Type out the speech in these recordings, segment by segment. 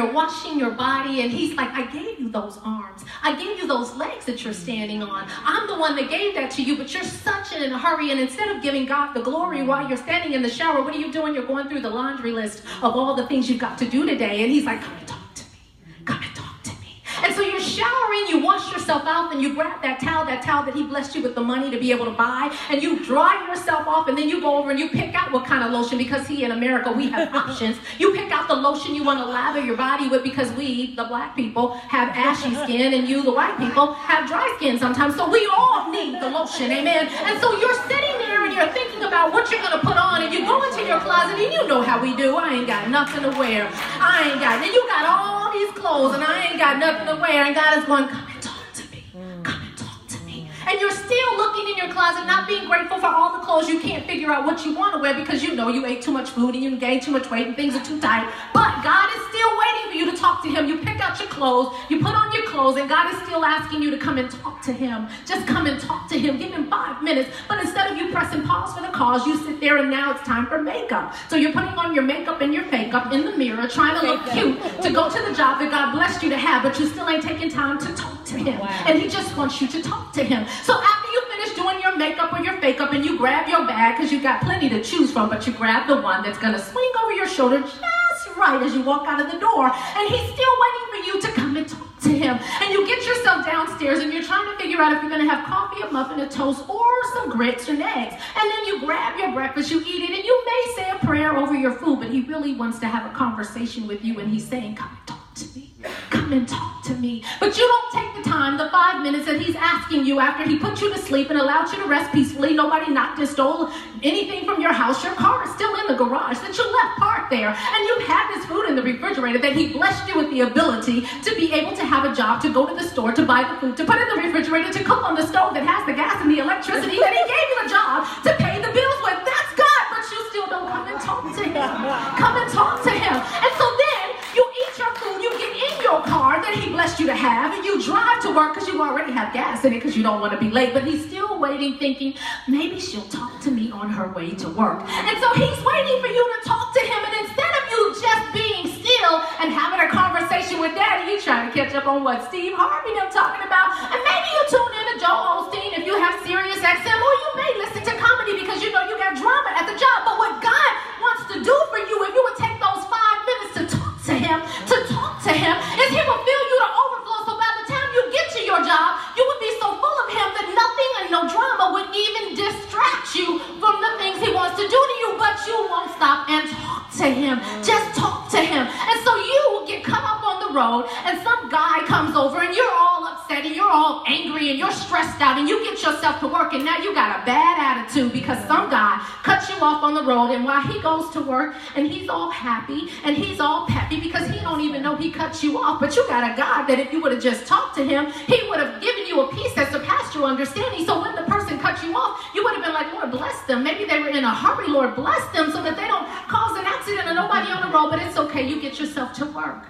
you're washing your body, and he's like, I gave you those arms. I gave you those legs that you're standing on. I'm the one that gave that to you, but you're such in a hurry, and instead of giving God the glory while you're standing in the shower, what are you doing? You're going through the laundry list of all the things you've got to do today, and he's like, come and talk to me. Come and talk to me. And so you're showering, you wash yourself out, and you grab that towel that he blessed you with the money to be able to buy, and you dry yourself off, and then you go over and you pick out what kind of lotion, because in America, we have options. You pick out the lotion you want to lather your body with, because we, the black people, have ashy skin, and you, the white people, have dry skin sometimes, so we all need the lotion, amen? And so you're sitting there, and you're thinking about what you're going to put on, and you go into your closet, and you know how we do. I ain't got nothing to wear. And you got all these clothes, and I ain't got nothing to wear, and God is going, come and talk to me. Come and talk to me. And you're still looking in your closet, not being grateful for all the clothes you can't figure out what you want to wear, because you know you ate too much food and you gained too much weight and things are too tight. But God is still waiting for you to talk to him. You pick out your clothes, you put on your clothes, and God is still asking you to come and talk to him. Just come and talk to him. Give him 5 minutes. But instead of you pressing pause for the cause, you sit there, and now it's time for makeup. So you're putting on your makeup and your fake up in the mirror, trying to look cute to go to the job that God blessed you to have, but you still ain't taking time to talk to him. Wow. And he just wants you to talk to him. So after you finish doing your makeup or your fake up, and you grab your bag, because you got plenty to choose from, but you grab the one that's going to swing over your shoulder just right as you walk out of the door, and he's still waiting for you to come and talk to him. And you get yourself downstairs, and you're trying to figure out if you're going to have coffee, a muffin, a toast, or some grits and eggs. And then you grab your breakfast, you eat it, and you may say a prayer over your food, but he really wants to have a conversation with you, and he's saying, come and talk to me. Come and talk to me. But you don't take the time, the 5 minutes that he's asking you after he put you to sleep and allowed you to rest peacefully. Nobody knocked and stole anything from your house. Your car is still in the garage that you left parked there. And you've had this food in the refrigerator that he blessed you with the ability to be able to have a job, to go to the store, to buy the food, to put in the refrigerator, to cook on the stove that has the gas and the electricity, that he gave you a job to pay the bills with. That's God, but you still don't come and talk to him. Come and talk to him. And so then you eat your food, you get in your car that he blessed you to have, and you drive to work because you already have gas in it because you don't want to be late, but he's still waiting, thinking, maybe she'll talk to me on her way to work. And so he's waiting for you to talk to him, and instead of you just being still and having a conversation with daddy, you trying to catch up on what Steve Harvey and I'm talking about, and maybe you tune in to Joel Osteen if you have Sirius XM, or you may listen to comedy because you know you got drama at the job. But what God wants to do for you, if you would take those 5 minutes to talk to him, is he will fill you to overflow. So by the time you get to your job, you would be so full of him that nothing and no drama would even distract you from the things he wants to do to you. But you won't stop and talk to him. Just talk to him. And so you will get come up on the road, and some guy comes over, and you're all upset, and you're all angry, and you're stressed out, and you get yourself to work, and now you got a bad attitude because some guy cuts you off on the road, and while he goes to work, and he's all happy, and he's all peppy because he don't even know he cut you off, but you got a God that if you would have just talked to him, he would have given you a peace that surpassed your understanding. So when the person cut you off, you would have been like, Lord, bless them. Maybe they were in a hurry. Lord, bless them so that they don't cause an accident and nobody on the road, but it's okay. You get yourself to work.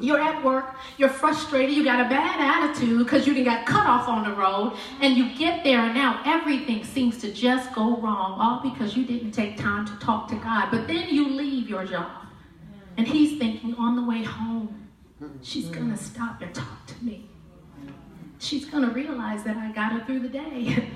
You're at work, you're frustrated, you got a bad attitude because you got cut off on the road, and you get there, and now everything seems to just go wrong, all because you didn't take time to talk to God. But then you leave your job, and he's thinking on the way home, she's going to stop and talk to me. She's going to realize that I got her through the day,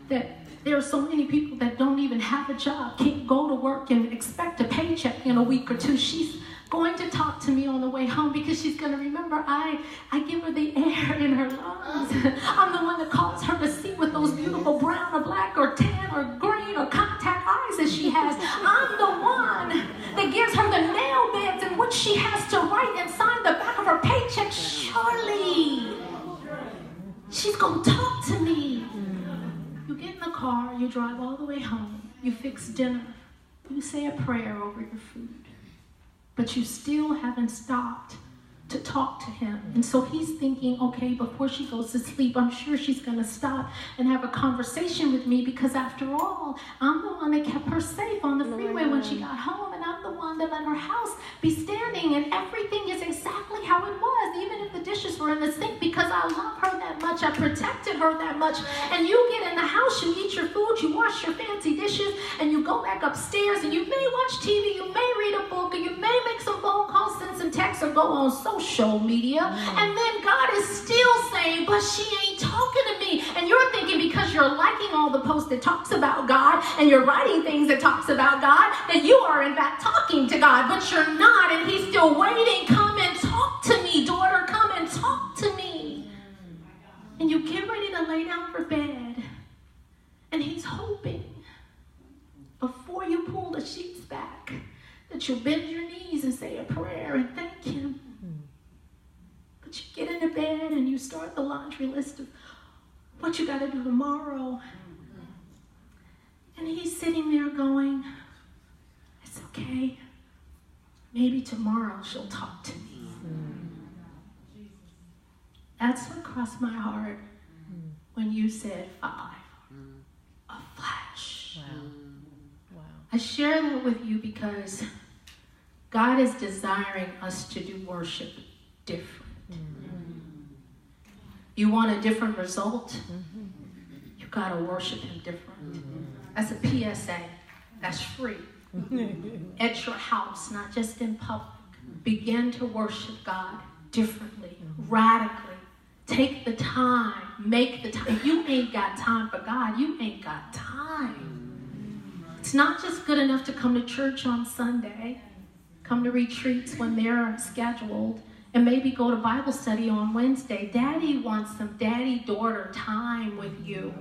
that there are so many people that don't even have a job, can't go to work and expect a paycheck in a week or two. She's going to talk to me on the way home because she's going to remember I give her the air in her lungs. I'm the one that calls her to see with those beautiful brown or black or tan or green or contact eyes that she has. I'm the one that gives her the nail beds in which she has to write and sign the back of her paycheck. Surely she's going to talk to me. You get in the car, you drive all the way home, you fix dinner, you say a prayer over your food. But you still haven't stopped to talk to him. And so he's thinking, okay, before she goes to sleep, I'm sure she's going to stop and have a conversation with me because after all, I'm the one that kept her safe on the freeway when she got home, and I'm the one that let her house be standing, and everything is exactly how it was, even if the dishes were in the sink, because I love her that much. much. I protected her that much. And you get in the house, you eat your food, you wash your fancy dishes, and you go back upstairs, and you may watch TV, you may read a book, or you may make some phone calls, send some texts, or go on social media. And then God is still saying, but she ain't talking to me. And you're thinking because you're liking all the posts that talks about God, and you're writing things that talks about God, that you are in fact talking to God, but you're not, and he's still waiting. Come and talk to me, daughter, come and talk to me. And you get ready to lay down for bed, and he's hoping before you pull the sheets back that you'll bend your knees and say a prayer and thank him. But you get into bed and you start the laundry list of what you got to do tomorrow. And he's sitting there going, it's okay. Maybe tomorrow she'll talk to me. That's what crossed my heart when you said 5. A flash. Wow. Wow. I share that with you because God is desiring us to do worship different. You want a different result? You got to worship him different. That's a PSA. That's free. At your house, not just in public. Begin to worship God differently, radically. Take the time. Make the time. If you ain't got time for God, you ain't got time. It's not just good enough to come to church on Sunday, come to retreats when they're scheduled, and maybe go to Bible study on Wednesday. Daddy wants some daddy-daughter time with you.